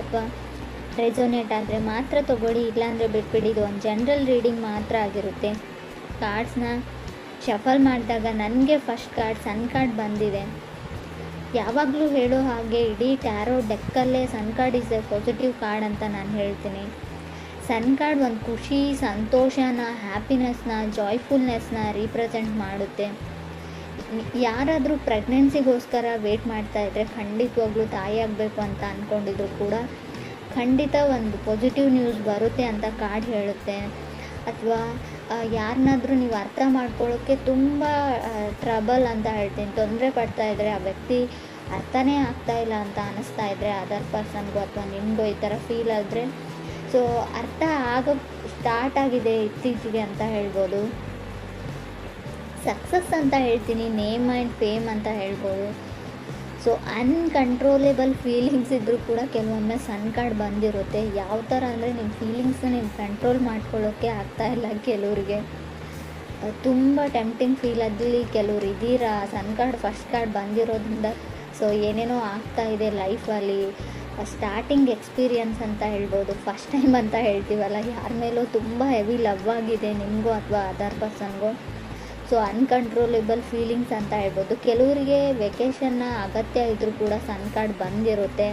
ಅಥವಾ ರೆಸೊನೇಟ್ ಆದರೆ ಮಾತ್ರ ತೊಗೊಳ್ಳಿ, ಇಲ್ಲಾಂದರೆ ಬಿಟ್ಬಿಡಿ. ಇದು ಒಂದು ಜನರಲ್ ರೀಡಿಂಗ್ ಮಾತ್ರ ಆಗಿರುತ್ತೆ. ಕಾರ್ಡ್ಸ್ನ ಶಫಲ್ ಮಾಡಿದಾಗ ನನಗೆ ಫಸ್ಟ್ ಕಾರ್ಡ್ ಸನ್ ಕಾರ್ಡ್ ಬಂದಿದೆ. ಯಾವಾಗಲೂ ಹೇಳೋ ಹಾಗೆ ಇಡೀ ಟ್ಯಾರೋ ಡೆಕ್ಕಲ್ಲೇ sun card is a positive card ಅಂತ ನಾನು ಹೇಳ್ತೀನಿ. ಸನ್ ಕಾರ್ಡ್ ಒಂದು ಖುಷಿ, ಸಂತೋಷನ, ಹ್ಯಾಪಿನೆಸ್ನ, ಜಾಯ್ಫುಲ್ನೆಸ್ನ ರೀಪ್ರೆಸೆಂಟ್ ಮಾಡುತ್ತೆ. ಯಾರಾದರೂ ಪ್ರೆಗ್ನೆನ್ಸಿಗೋಸ್ಕರ ವೇಟ್ ಮಾಡ್ತಾಯಿದ್ರೆ, ಖಂಡಿತವಾಗ್ಲೂ ತಾಯಿ ಆಗಬೇಕು ಅಂತ ಅಂದ್ಕೊಂಡಿದ್ರು ಕೂಡ ಖಂಡಿತ ಒಂದು ಪಾಸಿಟಿವ್ ನ್ಯೂಸ್ ಬರುತ್ತೆ ಅಂತ ಕಾರ್ಡ್ ಹೇಳುತ್ತೆ. ಅಥವಾ ಯಾರನ್ನಾದರೂ ನೀವು ಅರ್ಥ ಮಾಡ್ಕೊಳ್ಳೋಕ್ಕೆ ತುಂಬ ಟ್ರಬಲ್ ಅಂತ ಹೇಳ್ತೀನಿ, ತೊಂದರೆ ಪಡ್ತಾಯಿದ್ರೆ, ಆ ವ್ಯಕ್ತಿ ಅರ್ಥನೇ ಆಗ್ತಾಯಿಲ್ಲ ಅಂತ ಅನ್ನಿಸ್ತಾ ಇದ್ದರೆ ಅದರ್ ಪರ್ಸನ್ಗೂ ಅಥವಾ ನಿಮಗೂ ಈ ಥರ ಫೀಲ್ ಆದರೆ, ಸೊ ಅರ್ಥ ಆಗೋ ಸ್ಟಾರ್ಟ್ ಆಗಿದೆ ಇತ್ತೀಚೆಗೆ ಅಂತ ಹೇಳ್ಬೋದು. ಸಕ್ಸಸ್ ಅಂತ ಹೇಳ್ತೀನಿ, ನೇಮ್ ಆ್ಯಂಡ್ ಫೇಮ್ ಅಂತ ಹೇಳ್ಬೋದು. ಸೊ ಅನ್ಕಂಟ್ರೋಲೇಬಲ್ ಫೀಲಿಂಗ್ಸ್ ಇದ್ದರೂ ಕೂಡ ಕೆಲವೊಮ್ಮೆ ಸನ್ ಕಾರ್ಡ್ ಬಂದಿರುತ್ತೆ. ಯಾವ ಥರ ಅಂದರೆ ನಿಮ್ಮ ಫೀಲಿಂಗ್ಸ್ನ ನೀವು ಕಂಟ್ರೋಲ್ ಮಾಡ್ಕೊಳ್ಳೋಕ್ಕೆ ಆಗ್ತಾಯಿಲ್ಲ ಕೆಲವರಿಗೆ, ತುಂಬ ಟೆಂಪ್ಟಿಂಗ್ ಫೀಲಲ್ಲಿ ಕೆಲವ್ರು ಇದ್ದೀರಾ. ಸನ್ ಕಾರ್ಡ್ ಫಸ್ಟ್ ಕಾರ್ಡ್ ಬಂದಿರೋದ್ರಿಂದ ಸೊ ಏನೇನೋ ಆಗ್ತಾಯಿದೆ ಲೈಫಲ್ಲಿ. ಸ್ಟಾರ್ಟಿಂಗ್ ಎಕ್ಸ್ಪೀರಿಯನ್ಸ್ ಅಂತ ಹೇಳ್ಬೋದು, ಫಸ್ಟ್ ಟೈಮ್ ಅಂತ ಹೇಳ್ತೀವಲ್ಲ, ಯಾರ ಮೇಲೂ ತುಂಬ ಹೆವಿ ಲವ್ ಆಗಿದೆ ನಿಮಗೂ ಅಥವಾ ಅದರ್ ಪರ್ಸನ್ಗೂ. ಸೊ ಅನ್ಕಂಟ್ರೋಲೇಬಲ್ ಫೀಲಿಂಗ್ಸ್ ಅಂತ ಹೇಳ್ಬೋದು. ಕೆಲವರಿಗೆ ವೆಕೇಷನ್ನ ಅಗತ್ಯ ಇದ್ದರೂ ಕೂಡ ಸನ್ ಕಾರ್ಡ್ ಬಂದಿರುತ್ತೆ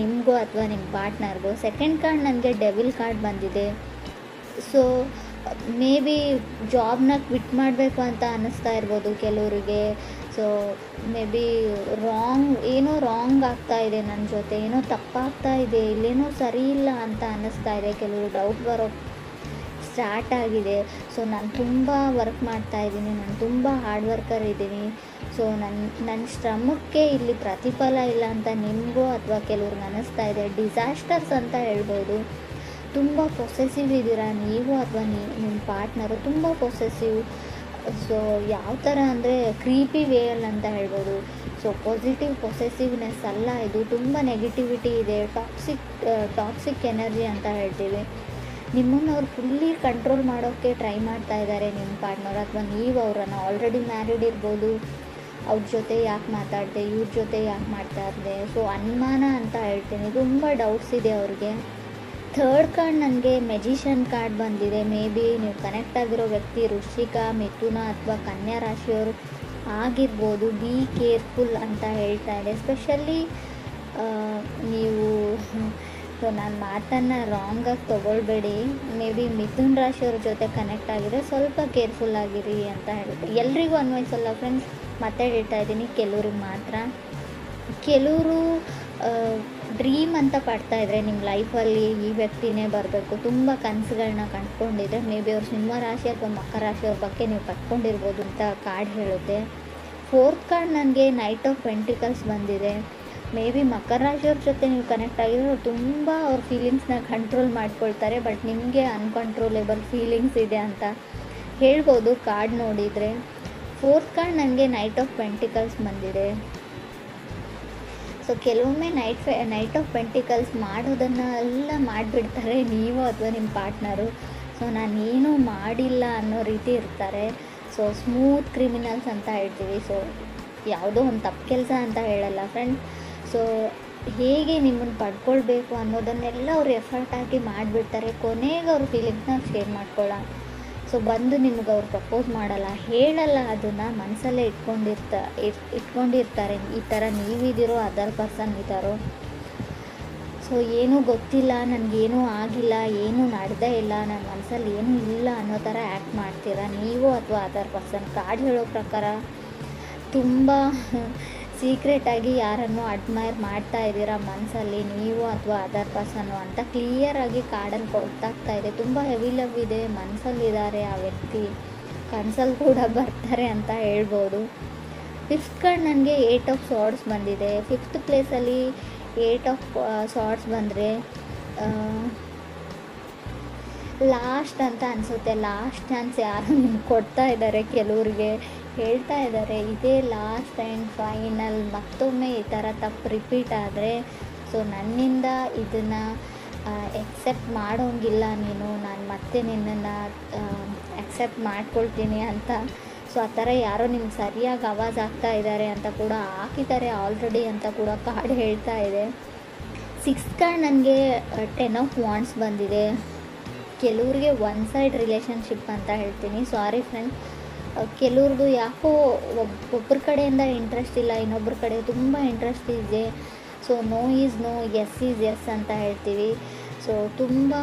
ನಿಮಗೂ ಅಥವಾ ನಿಮ್ಮ ಪಾರ್ಟ್ನರ್ಗೂ. ಸೆಕೆಂಡ್ ಕಾರ್ಡ್ ನನಗೆ ಡೆವಿಲ್ ಕಾರ್ಡ್ ಬಂದಿದೆ. ಸೊ ಮೇ ಬಿ ಜಾಬ್ನ ಕ್ವಿಟ್ ಮಾಡಬೇಕು ಅಂತ ಅನ್ನಿಸ್ತಾ ಇರ್ಬೋದು ಕೆಲವರಿಗೆ. ಸೊ ಮೇ ಬಿ ಏನೋ ರಾಂಗ್ ಆಗ್ತಾಯಿದೆ ನನ್ನ ಜೊತೆ, ಏನೋ ತಪ್ಪಾಗ್ತಾ ಇದೆ, ಇಲ್ಲೇನೋ ಸರಿ ಇಲ್ಲ ಅಂತ ಅನ್ನಿಸ್ತಾ ಇದೆ. ಕೆಲವರು ಡೌಟ್ ಬರೋ ಸ್ಟಾರ್ಟ್ ಆಗಿದೆ. ಸೊ ನಾನು ತುಂಬ ವರ್ಕ್ ಮಾಡ್ತಾಯಿದ್ದೀನಿ, ನಾನು ತುಂಬ ಹಾರ್ಡ್ ವರ್ಕರ್ ಇದ್ದೀನಿ. ಸೊ ನನ್ನ ಶ್ರಮಕ್ಕೆ ಇಲ್ಲಿ ಪ್ರತಿಫಲ ಇಲ್ಲ ಅಂತ ನಿಮಗೂ ಅಥವಾ ಕೆಲವ್ರಿಗೆ ಅನ್ನಿಸ್ತಾ ಇದೆ. ಡಿಸಾಸ್ಟರ್ಸ್ ಅಂತ ಹೇಳ್ಬೋದು. ತುಂಬ ಪೊಸೆಸಿವ್ ಇದ್ದೀರಾ ನೀವು ಅಥವಾ ನಿಮ್ಮ ಪಾರ್ಟ್ನರು, ತುಂಬ ಪೊಸೆಸಿವ್. ಸೊ ಯಾವ ಥರ ಅಂದರೆ ಕ್ರೀಪಿ ವೇಯಲ್ಲಿ ಅಂತ ಹೇಳ್ಬೋದು. ಸೊ ಪಾಸಿಟಿವ್ ಪೊಸೆಸಿವ್ನೆಸ್ ಅಲ್ಲ ಇದು, ತುಂಬ ನೆಗೆಟಿವಿಟಿ ಇದೆ, ಟಾಕ್ಸಿಕ್ ಎನರ್ಜಿ ಅಂತ ಹೇಳ್ತೀವಿ. ನಿಮ್ಮನ್ನು ಅವ್ರು ಫುಲ್ಲಿ ಕಂಟ್ರೋಲ್ ಮಾಡೋಕ್ಕೆ ಟ್ರೈ ಮಾಡ್ತಾ ಇದ್ದಾರೆ ನಿಮ್ಮ ಪಾರ್ಟ್ನರ್, ಅಥವಾ ನೀವು ಅವರನ್ನು ಆಲ್ರೆಡಿ ಮ್ಯಾರಿಡ್ ಇರ್ಬೋದು. ಅವ್ರ ಜೊತೆ ಯಾಕೆ ಮಾತಾಡಿದೆ, ಇವ್ರ ಜೊತೆ ಯಾಕೆ ಮಾಡ್ತಾ ಇದ್ದೆ. ಸೊ ಅನುಮಾನ ಅಂತ ಹೇಳ್ತೀನಿ, ತುಂಬ ಡೌಟ್ಸ್ ಇದೆ ಅವ್ರಿಗೆ. ಥರ್ಡ್ ಕಾರ್ಡ್ ನನಗೆ ಮೆಜಿಷಿಯನ್ ಕಾರ್ಡ್ ಬಂದಿದೆ. ಮೇ ಬಿ ನೀವು ಕನೆಕ್ಟ್ ಆಗಿರೋ ವ್ಯಕ್ತಿ ವೃಶ್ಚಿಕ, ಮಿಥುನ ಅಥವಾ ಕನ್ಯಾ ರಾಶಿಯವರು ಆಗಿರ್ಬೋದು. ಬಿ ಕೇರ್ಫುಲ್ ಅಂತ ಹೇಳ್ತಾ ಇದೆ. ಎಸ್ಪೆಷಲಿ ನೀವು ಸೊ ನಾನು ಮಾತನ್ನು ರಾಂಗಾಗಿ ತೊಗೊಳ್ಬೇಡಿ. ಮೇ ಬಿ ಮಿಥುನ್ ರಾಶಿಯವ್ರ ಜೊತೆ ಕನೆಕ್ಟ್ ಆಗಿದ್ರೆ ಸ್ವಲ್ಪ ಕೇರ್ಫುಲ್ ಆಗಿರಿ ಅಂತ ಹೇಳುತ್ತೆ. ಎಲ್ರಿಗೂ ಅನ್ವಯಿಸಲ್ಲ ಫ್ರೆಂಡ್ಸ್, ಮತ್ತೆ ಹೇಳ್ತಾ ಇದ್ದೀನಿ, ಕೆಲವ್ರಿಗೆ ಮಾತ್ರ. ಕೆಲವರು ಡ್ರೀಮ್ ಅಂತ ಪಡ್ತಾಯಿದ್ರೆ ನಿಮ್ಮ ಲೈಫಲ್ಲಿ ಈ ವ್ಯಕ್ತಿನೇ ಬರಬೇಕು, ತುಂಬ ಕನಸುಗಳನ್ನ ಕಂಡುಕೊಂಡಿದ್ರೆ ಮೇ ಬಿ ಅವ್ರು ಸಿಂಹ ರಾಶಿ ಅಥವಾ ಮಕರ ರಾಶಿಯವ್ರ ಬಗ್ಗೆ ನೀವು ಕಟ್ಕೊಂಡಿರ್ಬೋದು ಅಂತ ಕಾರ್ಡ್ ಹೇಳುತ್ತೆ. ಫೋರ್ತ್ ಕಾರ್ಡ್ ನನಗೆ ನೈಟ್ ಆಫ್ ಪೆಂಟಿಕಲ್ಸ್ ಬಂದಿದೆ. ಮೇ ಬಿ ಮಕರ ರಾಶಿಯವ್ರ ಜೊತೆ ನೀವು ಕನೆಕ್ಟ್ ಆಗಿದ್ರೆ ಅವ್ರು ತುಂಬ ಅವ್ರ ಫೀಲಿಂಗ್ಸ್ನ ಕಂಟ್ರೋಲ್ ಮಾಡ್ಕೊಳ್ತಾರೆ, ಬಟ್ ನಿಮಗೆ ಅನ್ಕಂಟ್ರೋಲೇಬಲ್ ಫೀಲಿಂಗ್ಸ್ ಇದೆ ಅಂತ ಹೇಳ್ಬೋದು ಕಾರ್ಡ್ ನೋಡಿದರೆ. ಫೋರ್ತ್ ಕಾರ್ಡ್ ನನಗೆ ನೈಟ್ ಆಫ್ ಪೆಂಟಿಕಲ್ಸ್ ಬಂದಿದೆ. ಸೊ ಕೆಲವೊಮ್ಮೆ ನೈಟ್ ಆಫ್ ಪೆಂಟಿಕಲ್ಸ್ ಮಾಡೋದನ್ನೆಲ್ಲ ಮಾಡಿಬಿಡ್ತಾರೆ ನೀವು ಅಥವಾ ನಿಮ್ಮ ಪಾರ್ಟ್ನರು. ಸೊ ನಾನೇನೂ ಮಾಡಿಲ್ಲ ಅನ್ನೋ ರೀತಿ ಇರ್ತಾರೆ. ಸೊ ಸ್ಮೂತ್ ಕ್ರಿಮಿನಲ್ಸ್ ಅಂತ ಹೇಳ್ತೀವಿ. ಸೊ ಯಾವುದೋ ಒಂದು ತಪ್ಪು ಕೆಲಸ ಅಂತ ಹೇಳಲ್ಲ ಫ್ರೆಂಡ್ಸ್. ಸೊ ಹೇಗೆ ನಿಮ್ಮನ್ನು ಪಡ್ಕೊಳ್ಬೇಕು ಅನ್ನೋದನ್ನೆಲ್ಲ ಅವ್ರು ಎಫರ್ಟ್ ಹಾಕಿ ಮಾಡಿಬಿಡ್ತಾರೆ. ಕೊನೆಗೆ ಅವ್ರ ಫೀಲಿಂಗ್ಸ್ನ ಶೇರ್ ಮಾಡ್ಕೊಳ್ಳ. ಸೊ ಬಂದು ನಿಮ್ಗೆ ಅವ್ರು ಪ್ರಪೋಸ್ ಮಾಡಲ್ಲ, ಹೇಳಲ್ಲ, ಅದನ್ನು ಮನಸ್ಸಲ್ಲೇ ಇಟ್ಕೊಂಡಿರ್ತಾರೆ. ಈ ಥರ ನೀವಿದ್ದೀರೋ ಅದರ್ ಪರ್ಸನ್ ಇದ್ದಾರೋ. ಸೊ ಏನೂ ಗೊತ್ತಿಲ್ಲ, ನನಗೇನೂ ಆಗಿಲ್ಲ, ಏನೂ ನಡೆದೇ ಇಲ್ಲ, ನನ್ನ ಮನಸ್ಸಲ್ಲಿ ಏನೂ ಇಲ್ಲ ಅನ್ನೋ ಥರ ಆ್ಯಕ್ಟ್ ಮಾಡ್ತೀರಾ ನೀವು ಅಥವಾ ಅದರ್ ಪರ್ಸನ್. ಕಾರ್ಡ್ ಹೇಳೋ ಪ್ರಕಾರ ತುಂಬ ಸೀಕ್ರೆಟಾಗಿ ಯಾರನ್ನು ಅಡ್ಮೈರ್ ಮಾಡ್ತಾ ಇದ್ದೀರಾ ಮನಸ್ಸಲ್ಲಿ ನೀವು ಅಥವಾ ಅದರ್ ಪರ್ಸನ್ನು ಅಂತ ಕ್ಲಿಯರಾಗಿ ಕಾರ್ಡಲ್ಲಿ ಗೊತ್ತಾಗ್ತಾ ಇದೆ. ತುಂಬ ಹೆವಿ ಲವ್ ಇದೆ, ಮನಸ್ಸಲ್ಲಿದ್ದಾರೆ ಆ ವ್ಯಕ್ತಿ, ಕನಸಲ್ಲಿ ಕೂಡ ಬರ್ತಾರೆ ಅಂತ ಹೇಳ್ಬೋದು. ಫಿಫ್ತ್ ಕಾರ್ಡ್ ನನಗೆ 8 ಆಫ್ ಸಾರ್ಡ್ಸ್ ಬಂದಿದೆ. ಫಿಫ್ತ್ ಪ್ಲೇಸಲ್ಲಿ 8 ಆಫ್ ಸಾರ್ಡ್ಸ್ ಬಂದರೆ ಲಾಸ್ಟ್ ಅಂತ ಅನಿಸುತ್ತೆ. ಲಾಸ್ಟ್ ಚಾನ್ಸ್ ಯಾರು ನಿಮ್ಗೆ ಕೊಡ್ತಾ ಇದ್ದಾರೆ, ಕೆಲವ್ರಿಗೆ ಹೇಳ್ತಾ ಇದ್ದಾರೆ ಇದೇ ಲಾಸ್ಟ್ ಆ್ಯಂಡ್ ಫೈನಲ್. ಮತ್ತೊಮ್ಮೆ ಈ ಥರ ತಪ್ಪು ರಿಪೀಟ್ ಆದರೆ ಸೊ ನನ್ನಿಂದ ಇದನ್ನು ಎಕ್ಸೆಪ್ಟ್ ಮಾಡೋಂಗಿಲ್ಲ ನೀನು, ನಾನು ಮತ್ತೆ ನಿನ್ನನ್ನು ಎಕ್ಸೆಪ್ಟ್ ಮಾಡ್ಕೊಳ್ತೀನಿ ಅಂತ. ಸೊ ಆ ಥರ ಯಾರೋ ನಿಮ್ಗೆ ಸರಿಯಾಗಿ ಆವಾಜ್ ಆಗ್ತಾ ಇದ್ದಾರೆ ಅಂತ ಕೂಡ ಹಾಕಿದ್ದಾರೆ ಆಲ್ರೆಡಿ ಅಂತ ಕೂಡ ಕಾರ್ಡ್ ಹೇಳ್ತಾ ಇದೆ. ಸಿಕ್ಸ್ ಕಾರ್ಡ್ ನನಗೆ 10 ಆಫ್ ವಾಂಡ್ಸ್ ಬಂದಿದೆ. ಕೆಲವ್ರಿಗೆ ಒನ್ ಸೈಡ್ ರಿಲೇಷನ್ಶಿಪ್ ಅಂತ ಹೇಳ್ತೀನಿ. ಸಾರಿ ಫ್ರೆಂಡ್, ಕೆಲವ್ರದ್ದು ಯಾಕೋ ಒಬ್ಬರ ಕಡೆಯಿಂದ ಇಂಟ್ರೆಸ್ಟ್ ಇಲ್ಲ, ಇನ್ನೊಬ್ಬರ ಕಡೆ ತುಂಬ ಇಂಟ್ರೆಸ್ಟ್ ಇದೆ. So no is no, yes is yes ಅಂತ ಹೇಳ್ತೀವಿ. ಸೊ ತುಂಬ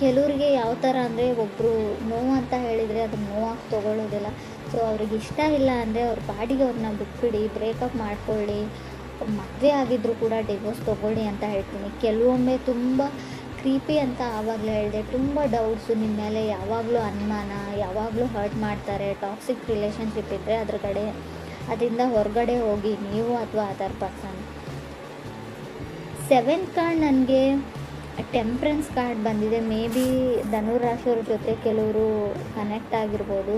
ಕೆಲವ್ರಿಗೆ ಯಾವ ಥರ ಅಂದರೆ, ಒಬ್ಬರು ನೋ ಅಂತ ಹೇಳಿದರೆ ಅದನ್ನು ನೋವಾಗಿ ತೊಗೊಳ್ಳೋದಿಲ್ಲ. ಸೊ ಅವ್ರಿಗೆ ಇಷ್ಟ ಇಲ್ಲ ಅಂದರೆ ಅವ್ರ ಪಾಡಿಗೆ ಅವ್ರನ್ನ ಬಿಟ್ಬಿಡಿ, ಬ್ರೇಕಪ್ ಮಾಡ್ಕೊಳ್ಳಿ, ಮದುವೆ ಆಗಿದ್ದರೂ ಕೂಡ ಡಿವೋರ್ಸ್ ತೊಗೊಳ್ಳಿ ಅಂತ ಹೇಳ್ತೀನಿ. ಕೆಲವೊಮ್ಮೆ ತುಂಬ ಕ್ರೀಪಿ ಅಂತ ಆವಾಗಲೇ ಹೇಳಿದೆ, ತುಂಬ ಡೌಟ್ಸು ನಿಮ್ಮ ಮೇಲೆ, ಯಾವಾಗಲೂ ಅನುಮಾನ, ಯಾವಾಗಲೂ ಹರ್ಟ್ ಮಾಡ್ತಾರೆ. ಟಾಕ್ಸಿಕ್ ರಿಲೇಷನ್ಶಿಪ್ ಇದ್ದರೆ ಅದರಿಂದ ಹೊರಗಡೆ ಹೋಗಿ, ನೀವು ಅಥವಾ ಅದರ್ ಪರ್ಸನ್. 7th ಕಾರ್ಡ್ ನನಗೆ ಟೆಂಪ್ರೆನ್ಸ್ ಕಾರ್ಡ್ ಬಂದಿದೆ. ಮೇ ಬಿ ಧನುರಾಶಿಯವ್ರ ಜೊತೆ ಕೆಲವರು ಕನೆಕ್ಟ್ ಆಗಿರ್ಬೋದು.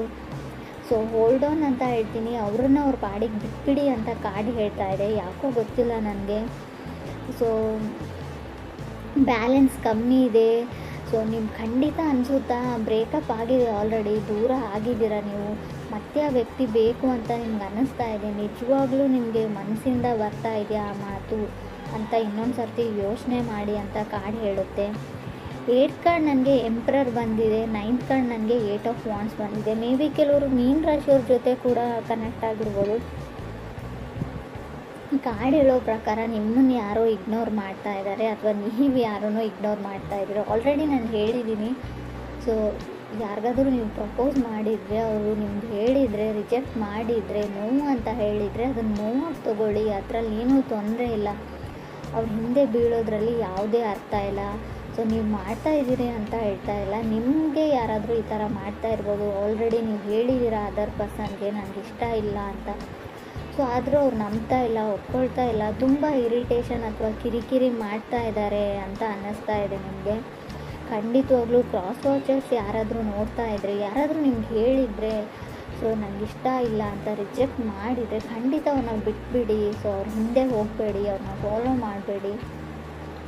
ಸೊ ಹೋಲ್ಡ್ ಆನ್ ಅಂತ ಹೇಳ್ತೀನಿ, ಅವ್ರನ್ನ ಅವ್ರ ಪಾಡಿಗೆ ಬಿಟ್ಬಿಡಿ ಅಂತ ಕಾರ್ಡ್ ಹೇಳ್ತಾ ಇದೆ. ಯಾಕೋ ಗೊತ್ತಿಲ್ಲ ನನಗೆ. ಸೊ ಬ್ಯಾಲೆನ್ಸ್ ಕಮ್ಮಿ ಇದೆ. ಸೊ ನಿಮ್ಗೆ ಖಂಡಿತ ಅನಿಸುತ್ತಾ, ಬ್ರೇಕಪ್ ಆಗಿದೆ, ಆಲ್ರೆಡಿ ದೂರ ಆಗಿದ್ದೀರಾ ನೀವು, ಮತ್ತೆ ಆ ವ್ಯಕ್ತಿ ಬೇಕು ಅಂತ ನಿಮ್ಗೆ ಅನ್ನಿಸ್ತಾ ಇದೆ, ನಿಜವಾಗ್ಲೂ ನಿಮಗೆ ಮನಸ್ಸಿಂದ ಬರ್ತಾ ಇದೆಯಾ ಆ ಮಾತು ಅಂತ ಇನ್ನೊಂದು ಸರ್ತಿ ಯೋಚನೆ ಮಾಡಿ ಅಂತ ಕಾರ್ಡ್ ಹೇಳುತ್ತೆ. 8th ಕಾರ್ಡ್ ನನಗೆ ಎಂಪ್ರರ್ ಬಂದಿದೆ. 9th ಕಾರ್ಡ್ ನನಗೆ 8 ಆಫ್ ವಾಂಡ್ಸ್ ಬಂದಿದೆ. ಮೇ ಬಿ ಕೆಲವರು ಮೀನ ರಾಶಿಯವ್ರ ಜೊತೆ ಕೂಡ ಕನೆಕ್ಟ್ ಆಗಿರ್ಬೋದು. ಕಾರ್ಡ್ ಹೇಳೋ ಪ್ರಕಾರ ನಿಮ್ಮನ್ನು ಯಾರೋ ಇಗ್ನೋರ್ ಮಾಡ್ತಾ ಇದ್ದಾರೆ, ಅಥವಾ ನೀವು ಯಾರನ್ನೋ ಇಗ್ನೋರ್ ಮಾಡ್ತಾ ಇದ್ದೀರೋ. ಆಲ್ರೆಡಿ ನಾನು ಹೇಳಿದ್ದೀನಿ. ಸೊ ಯಾರಿಗಾದ್ರೂ ನೀವು ಪ್ರಪೋಸ್ ಮಾಡಿದರೆ, ಅವರು ನಿಮ್ಗೆ ಹೇಳಿದರೆ, ರಿಜೆಕ್ಟ್ ಮಾಡಿದರೆ, ನೋವು ಅಂತ ಹೇಳಿದರೆ ಅದನ್ನು ನೋವಾಗಿ ತೊಗೊಳ್ಳಿ, ಅದರಲ್ಲಿ ಏನೂ ತೊಂದರೆ ಇಲ್ಲ. ಅವ್ರ ಹಿಂದೆ ಬೀಳೋದ್ರಲ್ಲಿ ಯಾವುದೇ ಅರ್ಥ ಇಲ್ಲ. ಸೊ ನೀವು ಮಾಡ್ತಾ ಇದ್ದೀರಿ ಅಂತ ಹೇಳ್ತಾ ಇಲ್ಲ, ನಿಮಗೆ ಯಾರಾದರೂ ಈ ಥರ ಮಾಡ್ತಾ ಇರ್ಬೋದು. ಆಲ್ರೆಡಿ ನೀವು ಹೇಳಿದ್ದೀರಾ ಅದರ್ ಪರ್ಸನ್ಗೆ ನನಗೆ ಇಷ್ಟ ಇಲ್ಲ ಅಂತ. ಸೊ ಆದರೂ ಅವ್ರು ನಂಬ್ತಾ ಇಲ್ಲ, ಒಪ್ಕೊಳ್ತಾ ಇಲ್ಲ, ತುಂಬ ಇರಿಟೇಷನ್ ಅಥವಾ ಕಿರಿಕಿರಿ ಮಾಡ್ತಾ ಇದ್ದಾರೆ ಅಂತ ಅನ್ನಿಸ್ತಾ ಇದೆ ನಿಮಗೆ. ಖಂಡಿತವಾಗ್ಲೂ ಕ್ರಾಸ್ ವಾಚರ್ಸ್ ಯಾರಾದರೂ ನೋಡ್ತಾ ಇದ್ದರೆ, ಯಾರಾದರೂ ನಿಮ್ಗೆ ಹೇಳಿದರೆ, ಸೊ ನನಗಿಷ್ಟ ಇಲ್ಲ ಅಂತ ರಿಜೆಕ್ಟ್ ಮಾಡಿದರೆ, ಖಂಡಿತ ಅವ್ರನ್ನ ಬಿಟ್ಬಿಡಿ. ಸೊ ಅವ್ರ ಹಿಂದೆ ಹೋಗಬೇಡಿ, ಅವ್ರನ್ನ ಫಾಲೋ ಮಾಡಬೇಡಿ.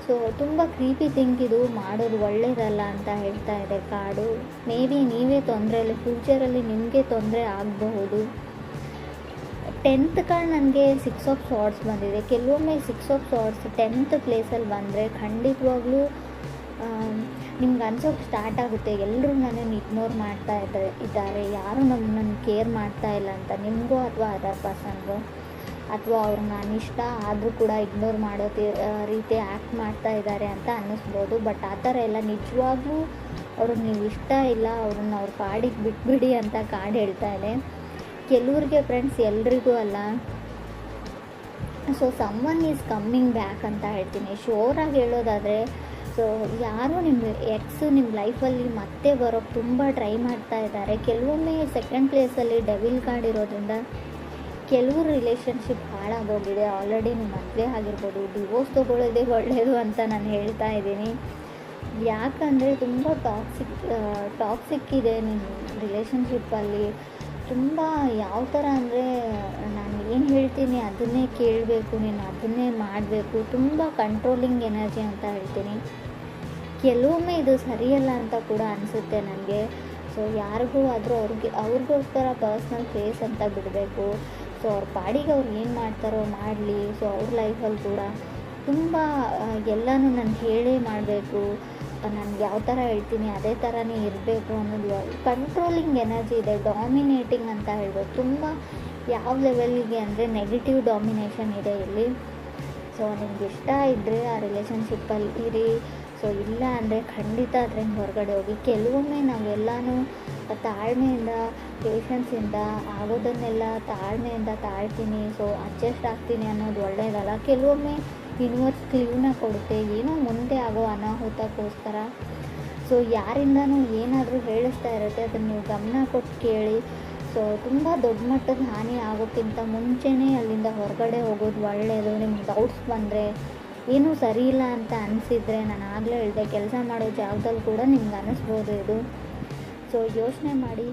ಸೊ ತುಂಬ ಕ್ರೀಪಿ ಥಿಂಕ್ ಇದು, ಮಾಡೋದು ಒಳ್ಳೆಯದಲ್ಲ ಅಂತ ಹೇಳ್ತಾ ಇದೆ ಕಾರ್ಡು. ಮೇ ಬಿ ನೀವೇ ತೊಂದರೆಯಲ್ಲಿ, ಫ್ಯೂಚರಲ್ಲಿ ನಿಮಗೆ ತೊಂದರೆ ಆಗಬಹುದು. 10th ಕಾರ್ಡ್ ನನಗೆ 6 ಆಫ್ ಸಾರ್ಡ್ಸ್ ಬಂದಿದೆ. ಕೆಲವೊಮ್ಮೆ 6 ಆಫ್ ಸಾರ್ಡ್ಸ್ 10th ಪ್ಲೇಸಲ್ಲಿ ಬಂದರೆ ಖಂಡಿತವಾಗ್ಲೂ ನಿಮ್ಗೆ ಅನ್ಸೋಕ್ಕೆ ಸ್ಟಾರ್ಟ್ ಆಗುತ್ತೆ, ಎಲ್ಲರೂ ನನ್ನನ್ನು ಇಗ್ನೋರ್ ಮಾಡ್ತಾ ಇದ್ದಾರೆ, ಯಾರೂ ನನ್ನನ್ನು ಕೇರ್ ಮಾಡ್ತಾ ಇಲ್ಲ ಅಂತ. ನಿಮಗೂ ಅಥವಾ ಅದರ್ ಪರ್ಸನ್ಗೂ, ಅಥವಾ ಅವ್ರಿಗೆ ನಾನು ಇಷ್ಟ ಆದರೂ ಕೂಡ ಇಗ್ನೋರ್ ಮಾಡೋ ರೀತಿ ಆ್ಯಕ್ಟ್ ಮಾಡ್ತಾ ಇದ್ದಾರೆ ಅಂತ ಅನ್ನಿಸ್ಬೋದು. ಬಟ್ ಆ ಥರ ಎಲ್ಲ, ನಿಜವಾಗ್ಲೂ ಅವ್ರಿಗೆ ನೀವು ಇಷ್ಟ ಇಲ್ಲ, ಅವ್ರನ್ನ ಅವ್ರ ಪಾಡಿಗೆ ಬಿಟ್ಬಿಡಿ ಅಂತ ಕಾರ್ಡ್ ಹೇಳ್ತಾ ಇದೆ. ಕೆಲವ್ರಿಗೆ ಫ್ರೆಂಡ್ಸ್, ಎಲ್ರಿಗೂ ಅಲ್ಲ. So someone is coming back ಅಂತ ಹೇಳ್ತೀನಿ. ಶೋರಾಗಿ ಹೇಳೋದಾದರೆ, ಸೊ ಯಾರು ನಿಮ್ಮ ಎಕ್ಸು ನಿಮ್ಮ ಲೈಫಲ್ಲಿ ಮತ್ತೆ ಬರೋಕ್ಕೆ ತುಂಬ ಟ್ರೈ ಮಾಡ್ತಾ ಇದ್ದಾರೆ. ಕೆಲವೊಮ್ಮೆ 2nd ಪ್ಲೇಸಲ್ಲಿ ಡೆವಿಲ್ ಕಾರ್ಡ್ ಇರೋದ್ರಿಂದ ಕೆಲವರು ರಿಲೇಷನ್ಶಿಪ್ ಹಾಳಾಗೋಗಿದೆ. ಆಲ್ರೆಡಿ ನಿಮ್ಮ ಮದುವೆ ಆಗಿರ್ಬೋದು, ಡಿವೋರ್ಸ್ ತೊಗೊಳ್ಳೋದೇ ಒಳ್ಳೆಯದು ಅಂತ ನಾನು ಹೇಳ್ತಾ ಇದ್ದೀನಿ. ಯಾಕಂದರೆ ತುಂಬ ಟಾಕ್ಸಿಕ್ ಇದೆ ನಿಮ್ಮ ರಿಲೇಷನ್ಶಿಪ್ಪಲ್ಲಿ. ತುಂಬ ಯಾವ ಥರ ಅಂದರೆ, ನಾನು ಏನು ಹೇಳ್ತೀನಿ ಅದನ್ನೇ ಕೇಳಬೇಕು, ನೀನು ಅದನ್ನೇ ಮಾಡಬೇಕು, ತುಂಬ ಕಂಟ್ರೋಲಿಂಗ್ ಎನರ್ಜಿ ಅಂತ ಹೇಳ್ತೀನಿ. ಕೆಲವೊಮ್ಮೆ ಇದು ಸರಿಯಲ್ಲ ಅಂತ ಕೂಡ ಅನಿಸುತ್ತೆ ನನಗೆ. ಸೊ ಯಾರಿಗೂ ಆದರೂ ಅವ್ರಿಗೋಸ್ಕರ ಪರ್ಸ್ನಲ್ ಸ್ಪೇಸ್ ಅಂತ ಬಿಡಬೇಕು. ಸೊ ಅವ್ರ ಪಾಡಿಗೆ ಅವ್ರು ಏನು ಮಾಡ್ತಾರೋ ಮಾಡಲಿ. ಸೊ ಅವ್ರ ಲೈಫಲ್ಲಿ ಕೂಡ ತುಂಬ ಎಲ್ಲನೂ ನಾನು ಹೇಳೇ ಮಾಡಬೇಕು, ನನಗೆ ಯಾವ ಥರ ಹೇಳ್ತೀನಿ ಅದೇ ಥರನೇ ಇರಬೇಕು ಅನ್ನೋದು ಕಂಟ್ರೋಲಿಂಗ್ ಎನರ್ಜಿ ಇದೆ. ಡಾಮಿನೇಟಿಂಗ್ ಅಂತ ಹೇಳ್ಬೋದು. ತುಂಬ ಯಾವ ಲೆವೆಲ್ಗೆ ಅಂದರೆ ನೆಗೆಟಿವ್ ಡಾಮಿನೇಷನ್ ಇದೆ ಇಲ್ಲಿ. ಸೊ ನಿಮ್ಗೆ ಇಷ್ಟ ಇದ್ದರೆ ಆ ರಿಲೇಷನ್ಶಿಪ್ಪಲ್ಲಿ ಇರಿ. ಸೊ ಇಲ್ಲ ಅಂದರೆ ಖಂಡಿತ ಅದರಿಂದ ಹೊರಗಡೆ ಹೋಗಿ. ಕೆಲವೊಮ್ಮೆ ನಾವೆಲ್ಲನೂ ತಾಳ್ಮೆಯಿಂದ, ಪೇಷನ್ಸಿಂದ ಆಗೋದನ್ನೆಲ್ಲ ತಾಳ್ಮೆಯಿಂದ ತಾಳ್ತೀನಿ, ಸೊ ಅಡ್ಜಸ್ಟ್ ಆಗ್ತೀನಿ ಅನ್ನೋದು ಒಳ್ಳೆಯದಲ್ಲ. ಕೆಲವೊಮ್ಮೆ ಯೂನಿವರ್ಸ್ ಕ್ಲೂನ ಕೊಡುತ್ತೆ, ಏನೋ ಮುಂದೆ ಆಗೋ ಅನಾಹುತಕ್ಕೋಸ್ಕರ. ಸೊ ಯಾರಿಂದನೂ ಏನಾದರೂ ಹೇಳಿಸ್ತಾ ಇರುತ್ತೆ, ಅದನ್ನು ನೀವು ಗಮನ ಕೊಟ್ಟು ಕೇಳಿ. ಸೊ ತುಂಬ ದೊಡ್ಡ ಮಟ್ಟದ ಹಾನಿ ಆಗೋಕ್ಕಿಂತ ಮುಂಚೆನೇ ಅಲ್ಲಿಂದ ಹೊರಗಡೆ ಹೋಗೋದು ಒಳ್ಳೆಯದು. ನಿಮ್ಗೆ ಡೌಟ್ಸ್ ಬಂದರೆ, ಏನೂ ಸರಿ ಇಲ್ಲ ಅಂತ ಅನಿಸಿದರೆ, ನಾನು ಆಗಲೇ ಹೇಳಿದೆ, ಕೆಲಸ ಮಾಡೋ ಜಾಗದಲ್ಲಿ ಕೂಡ ನಿಮ್ಗೆ ಅನ್ನಿಸ್ಬೋದು ಇದು. ಸೊ ಯೋಚನೆ ಮಾಡಿ.